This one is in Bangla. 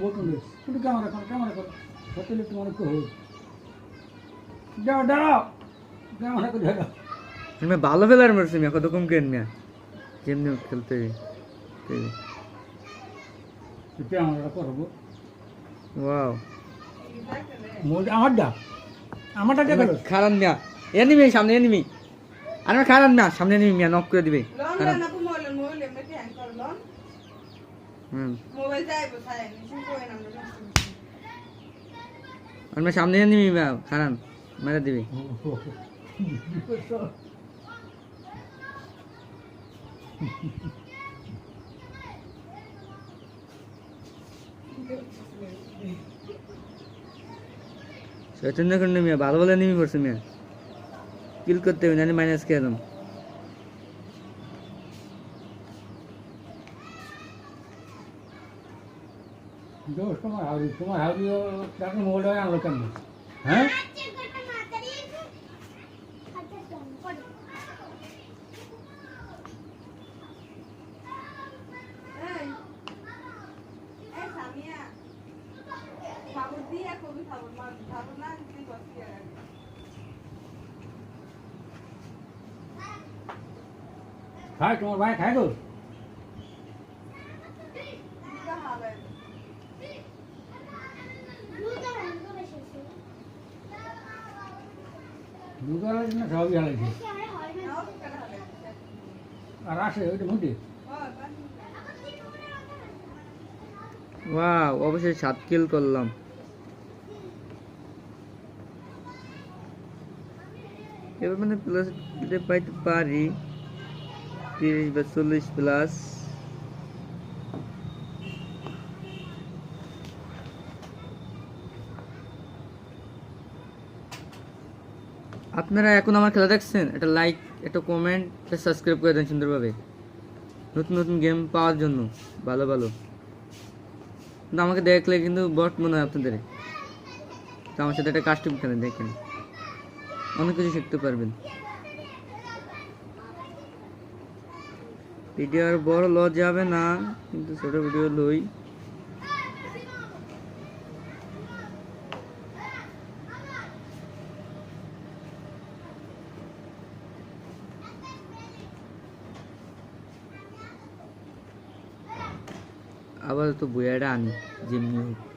বলতুন কিন্তু ক্যামেরা করো সত্যি একটু মনে করে দাও দাও ক্যামেরা করে দাও मैं भालो फेलार मारছি মিয়া কতক্ষণ কেন মিয়া যেমনি খেলতে ক্যামেরা করবো ওয়াও আমারটা দেখো খারান মিয়া এনিমি সামনে এনিমি আর খারান মিয়া সামনে এনিমি মিয়া নক করে দিবে লন না মোবাইল এমনি হ্যাং করে লন মোবাইল যাইবো ছায় নিশু কই না আর সামনে এনিমি মিয়া খারান মেরে দিবে চৈতন্য খন্ড মিয়া ভালো ভালো এনিমি পড়ছে মিয়া কিল করতে হবে নাহলে মাইনাস খেয়ে দাম তোমার হাউরিও তাকে মোবাইলটা আনলো কেন হ্যাঁ খাই তোমার ভাই খাই গো দুধ আলাদা না সবই আলাদা আর আসে ওইটা মধ্যে ওয়াও অবশ্যই 7 কিল করলাম এবার মানে প্লাস পাইতে পারি 30 বা 40 প্লাস আপনারা এখন আমার খেলা দেখছেন একটা লাইক একটা কমেন্ট একটা সাবস্ক্রাইব করে দেন সুন্দরভাবে নতুন নতুন গেম পাওয়ার জন্য ভালো ভালো কিন্তু আমাকে দেখলে কিন্তু বট মনে হয় আপনাদের তো আমার সাথে একটা কাস্টম খেলেন দেখেন অনেক কিছু শিখতে পারবেন ভিডিও আর বড় লস যাবে না কিন্তু ছোট ভিডিও লই আবার তো বইয়াটা আনি যেমনি হোক